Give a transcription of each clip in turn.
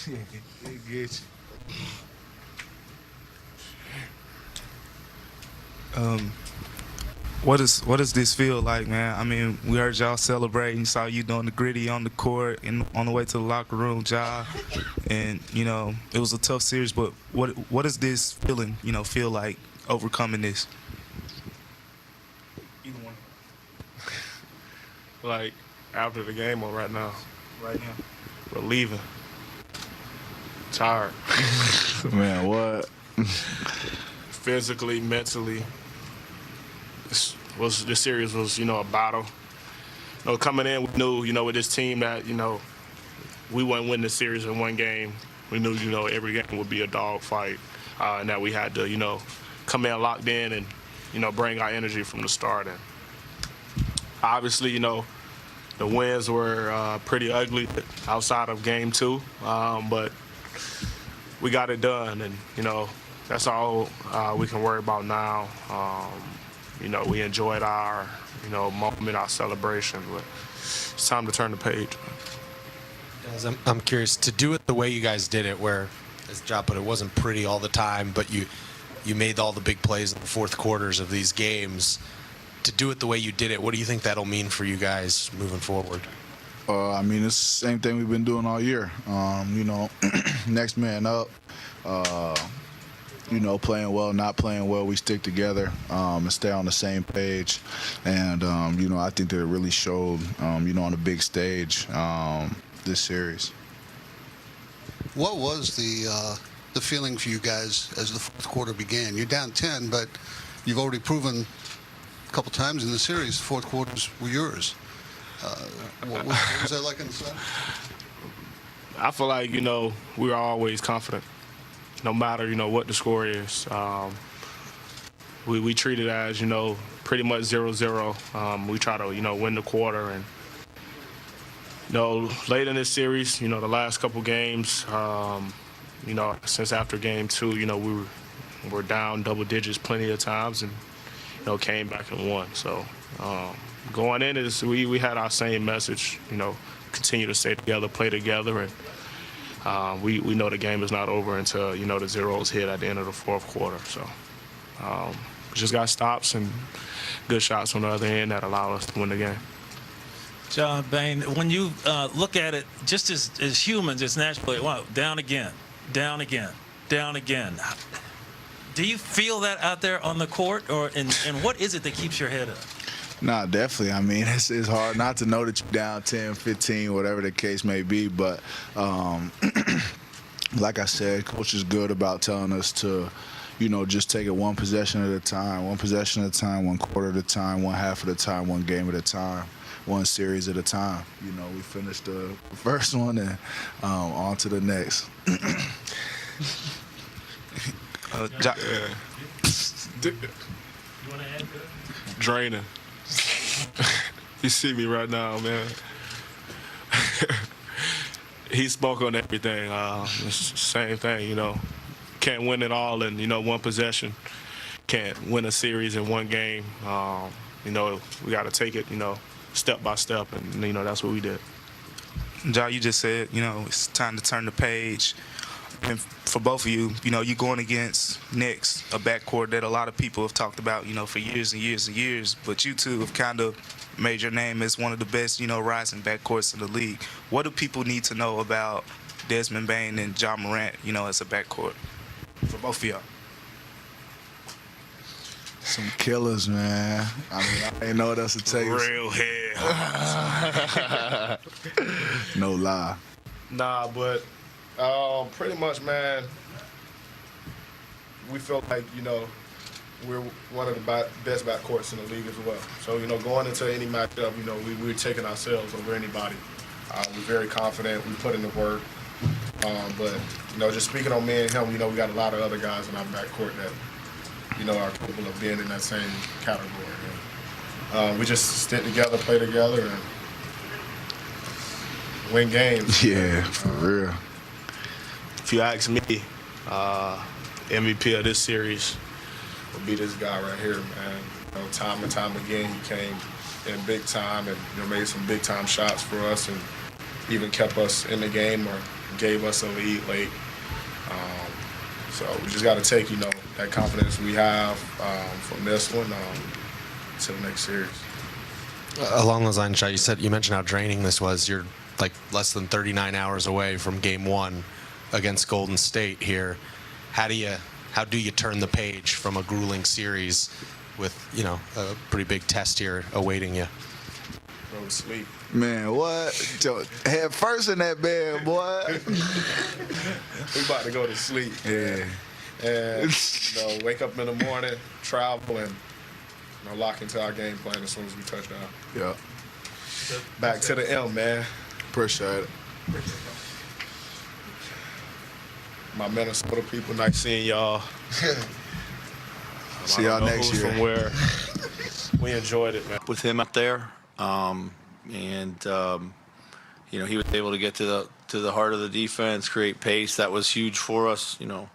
It gets you. What does this feel like, man? I mean, we heard y'all celebrating, saw you doing the gritty on the court and on the way to the locker room, Ja, and it was a tough series. But what does this feeling, feel like overcoming this? Either one. Like, after the game or right now? Right now. We're leaving. Tired. Man, what? Physically, mentally. This series was, a battle. Coming in, we knew, with this team that, we wouldn't win the series in one game. We knew, every game would be a dog fight, and that we had to, come in locked in and, bring our energy from the start. And obviously, the wins were pretty ugly outside of game two, but we got it done, and, that's all we can worry about now. We enjoyed our, moment, our celebration, but it's time to turn the page. Guys, I'm curious to do it the way you guys did it, where, as Ja put it, wasn't pretty all the time, but you made all the big plays in the fourth quarters of these games. To do it the way you did it, what do you think that'll mean for you guys moving forward? I mean, it's the same thing we've been doing all year. Next man up. Playing well, not playing well, we stick together and stay on the same page. And, I think that it really showed, on a big stage this series. What was the feeling for you guys as the fourth quarter began? You're down 10, but you've already proven a couple times in the series the fourth quarters were yours. What was that like in the sun? I feel like, we are always confident, no matter, what the score is. We treat it as, pretty much 0-0. We try to, win the quarter. And, late in this series, the last couple games, since after game two, we were down double digits plenty of times and, came back and won. So going in, we had our same message, continue to stay together, play together, and we know the game is not over until, the zeros hit at the end of the fourth quarter. So we just got stops and good shots on the other end that allow us to win the game. John Bain, when you look at it just as humans, it's naturally, wow, down again, down again, down again. Do you feel that out there on the court, and what is it that keeps your head up? Nah, definitely. I mean, it's hard not to know that you're down 10, 15, whatever the case may be. But like I said, coach is good about telling us to, just take it one possession at a time, one quarter at a time, one half at a time, one game at a time, one series at a time. We finished the first one and on to the next. Draining. You see me right now, man. He spoke on everything. It's the same thing, Can't win it all in, one possession. Can't win a series in one game. We got to take it, step by step, and, that's what we did. Ja, you just said, it's time to turn the page. And for both of you, you're going against next, a backcourt that a lot of people have talked about, for years and years and years. But you two have kind of made your name as one of the best, rising backcourts in the league. What do people need to know about Desmond Bain and Ja Morant, as a backcourt for both of y'all? Some killers, man. I mean, I ain't know what else to tell you. Real hell. No lie. Nah, but pretty much, man, we feel like, we're one of the best backcourts in the league as well. So, going into any matchup, we're taking ourselves over anybody. We're very confident. We put in the work. But, just speaking on me and him, we got a lot of other guys in our backcourt that, are capable of being in that same category. And, we just stick together, play together, and win games. Yeah, for real. If you ask me, MVP of this series would be this guy right here, man. Time and time again, he came in big time and made some big time shots for us, and even kept us in the game or gave us a lead late. So we just got to take, that confidence we have from this one to the next series. Along those lines, Shai, you mentioned how draining this was. You're like less than 39 hours away from Game 1 against Golden State here. How do you turn the page from a grueling series with a pretty big test here awaiting you? Go to sleep. Man, what? Head first in that bed, boy. We about to go to sleep. Yeah. And wake up in the morning, travel, and lock into our game plan as soon as we touch down. Yeah. Back to the M, man. Appreciate it. My Minnesota people, nice seeing y'all. See y'all next year. From where we enjoyed it, man. With him up there, he was able to get to the heart of the defense, create pace. That was huge for us. D'Lo,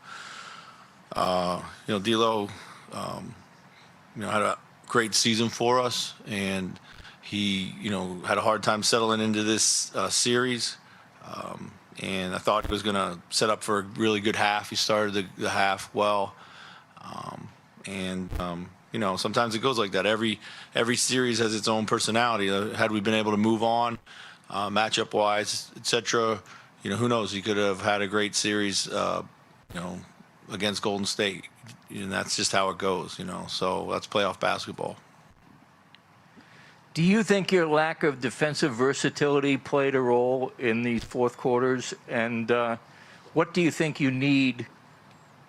had a great season for us, and he, had a hard time settling into this series. And I thought he was going to set up for a really good half. He started the half well. Sometimes it goes like that. Every series has its own personality. Had we been able to move on, matchup-wise, etc., who knows? He could have had a great series, against Golden State. And that's just how it goes, So that's playoff basketball. Do you think your lack of defensive versatility played a role in these fourth quarters? And what do you think you need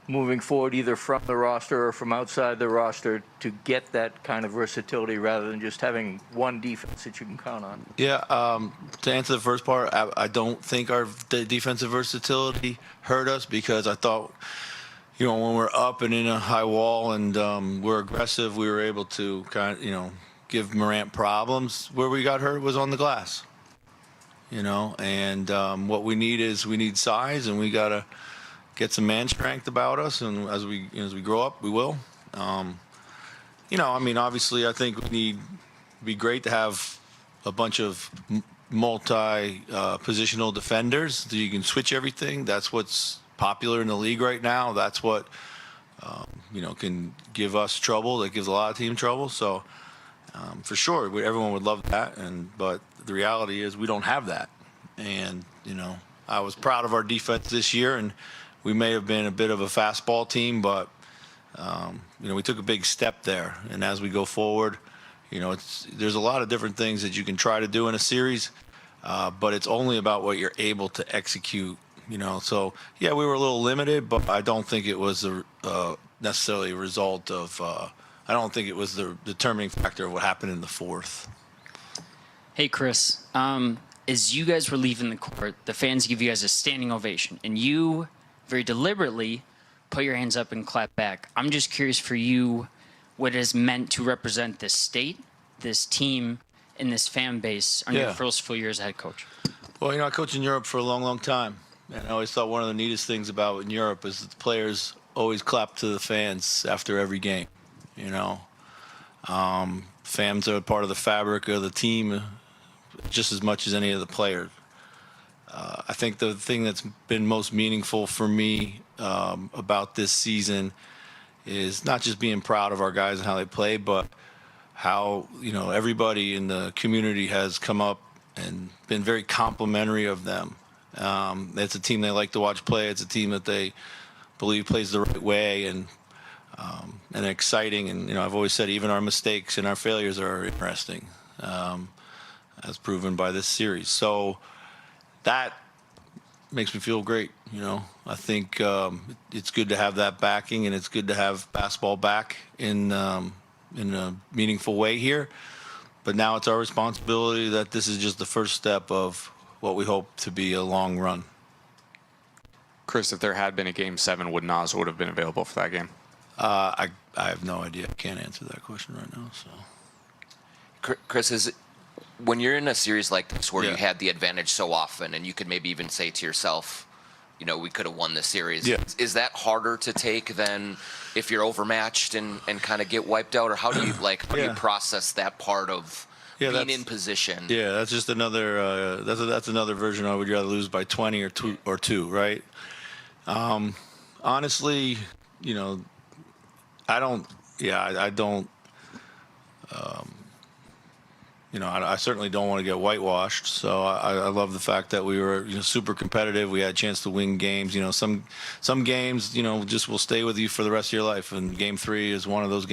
moving forward, either from the roster or from outside the roster, to get that kind of versatility rather than just having one defense that you can count on? Yeah, to answer the first part, I don't think our defensive versatility hurt us, because I thought, when we're up and in a high wall and we're aggressive, we were able to give Morant problems. Where we got hurt was on the glass, and what we need size, and we got to get some man strength about us, and as we grow up, we will. Obviously, I think it'd be great to have a bunch of multi-positional defenders that you can switch everything. That's what's popular in the league right now. That's what can give us trouble. That gives a lot of team trouble. So for sure, everyone would love that. But the reality is we don't have that. And I was proud of our defense this year, and we may have been a bit of a fastball team, but we took a big step there. And as we go forward, there's a lot of different things that you can try to do in a series, but it's only about what you're able to execute. So yeah, we were a little limited, but I don't think it was necessarily a result of. I don't think it was the determining factor of what happened in the fourth. Hey, Chris. As you guys were leaving the court, the fans give you guys a standing ovation, and you very deliberately put your hands up and clap back. I'm just curious for you what it has meant to represent this state, this team, and this fan base on your first full year as head coach. Well, I coached in Europe for a long, long time. And I always thought one of the neatest things about in Europe is that the players always clap to the fans after every game. Fans are part of the fabric of the team just as much as any of the players. I think the thing that's been most meaningful for me about this season is not just being proud of our guys and how they play, but how everybody in the community has come up and been very complimentary of them. It's a team they like to watch play. It's a team that they believe plays the right way and exciting. And I've always said even our mistakes and our failures are interesting, as proven by this series. So that makes me feel great. I think it's good to have that backing, and it's good to have basketball back in a meaningful way here. But now it's our responsibility that this is just the first step of what we hope to be a long run. Chris, if there had been a Game 7, would Nas have been available for that game? I have no idea. I can't answer that question right now. So, Chris, when you're in a series like this where you had the advantage so often, and you could maybe even say to yourself, we could have won this series. Yeah. Is that harder to take than if you're overmatched and kind of get wiped out? Or how do you how do you process that part of Yeah, being that's in position. yeah. That's just another that's another version of would you rather lose by 20 or two, right? Honestly, you know, I don't. Yeah, I don't. You know, I certainly don't want to get whitewashed. So I love the fact that we were super competitive. We had a chance to win games. You know, some games, just will stay with you for the rest of your life. And Game 3 is one of those games.